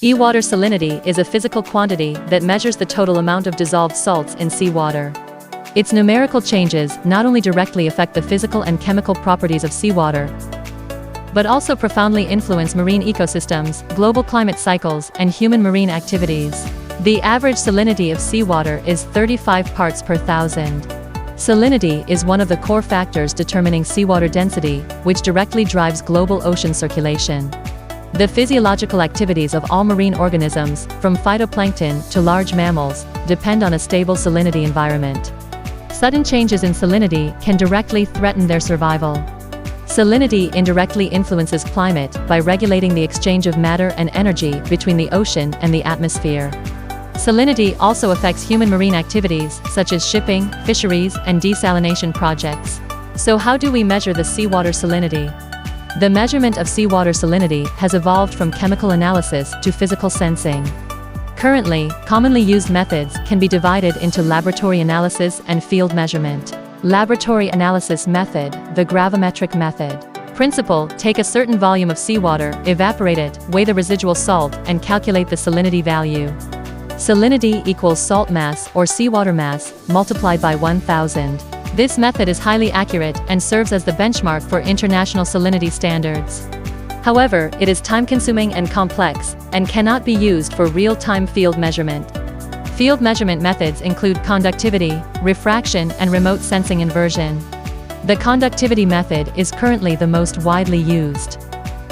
Seawater salinity is a physical quantity that measures the total amount of dissolved salts in seawater. Its numerical changes not only directly affect the physical and chemical properties of seawater, but also profoundly influence marine ecosystems, global climate cycles, and human marine activities. The average salinity of seawater is 35 parts per thousand. Salinity is one of the core factors determining seawater density, which directly drives global ocean circulation. The physiological activities of all marine organisms, from phytoplankton to large mammals, depend on a stable salinity environment. Sudden changes in salinity can directly threaten their survival. Salinity indirectly influences climate by regulating the exchange of matter and energy between the ocean and the atmosphere. Salinity also affects human marine activities, such as shipping, fisheries, and desalination projects. So how do we measure the seawater salinity? The measurement of seawater salinity has evolved from chemical analysis to physical sensing. Currently, commonly used methods can be divided into laboratory analysis and field measurement. Laboratory analysis method, the gravimetric method. Principle: take a certain volume of seawater, evaporate it, weigh the residual salt, and calculate the salinity value. Salinity equals salt mass or seawater mass multiplied by 1000. This method is highly accurate and serves as the benchmark for international salinity standards. However, it is time-consuming and complex, and cannot be used for real-time field measurement. Field measurement methods include conductivity, refraction, and remote sensing inversion. The conductivity method is currently the most widely used.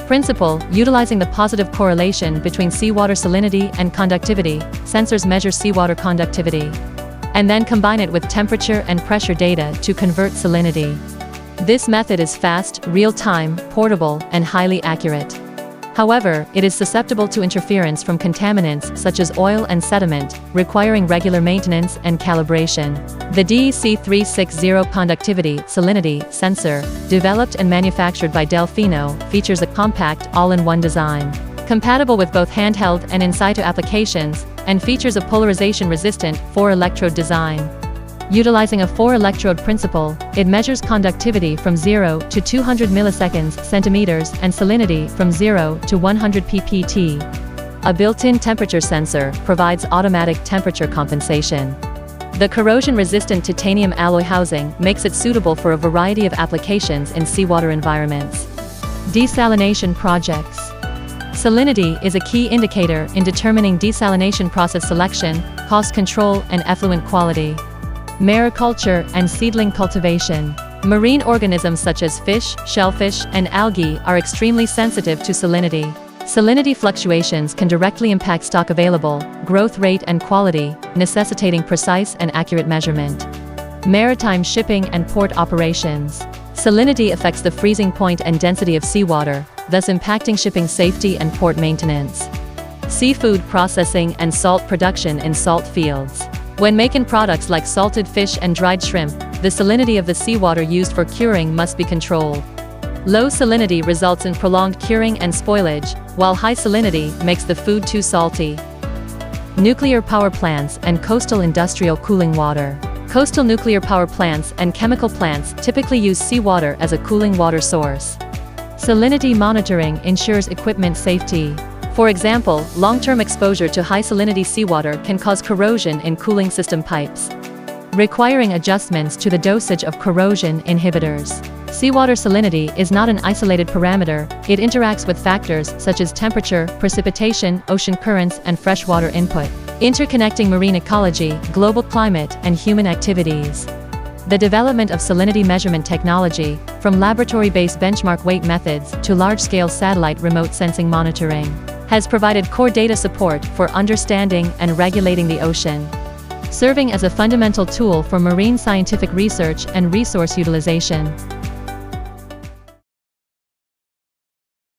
Principle: utilizing the positive correlation between seawater salinity and conductivity, sensors measure seawater conductivity, and then combine it with temperature and pressure data to convert salinity. This method is fast, real-time, portable, and highly accurate. However, it is susceptible to interference from contaminants such as oil and sediment, requiring regular maintenance and calibration. The DEC360 conductivity salinity sensor, developed and manufactured by Delfino, features a compact, all-in-one design, compatible with both handheld and in-situ applications, and features a polarization-resistant 4-electrode design. Utilizing a 4-electrode principle, it measures conductivity from 0 to 200 milliseconds centimeters and salinity from 0 to 100 ppt. A built-in temperature sensor provides automatic temperature compensation. The corrosion-resistant titanium alloy housing makes it suitable for a variety of applications in seawater environments. Desalination projects. Salinity is a key indicator in determining desalination process selection, cost control, and effluent quality. Mariculture and seedling cultivation. Marine organisms such as fish, shellfish, and algae are extremely sensitive to salinity. Salinity fluctuations can directly impact stock available, growth rate, and quality, necessitating precise and accurate measurement. Maritime shipping and port operations. Salinity affects the freezing point and density of seawater, thus impacting shipping safety and port maintenance. Seafood processing and salt production in salt fields. When making products like salted fish and dried shrimp, the salinity of the seawater used for curing must be controlled. Low salinity results in prolonged curing and spoilage, while high salinity makes the food too salty. Nuclear power plants and coastal industrial cooling water. Coastal nuclear power plants and chemical plants typically use seawater as a cooling water source. Salinity monitoring ensures equipment safety. For example, long-term exposure to high salinity seawater can cause corrosion in cooling system pipes, requiring adjustments to the dosage of corrosion inhibitors. Seawater salinity is not an isolated parameter, it interacts with factors such as temperature, precipitation, ocean currents, and freshwater input, interconnecting marine ecology, global climate, and human activities. The development of salinity measurement technology, from laboratory-based benchmark weight methods to large-scale satellite remote sensing monitoring, has provided core data support for understanding and regulating the ocean, serving as a fundamental tool for marine scientific research and resource utilization.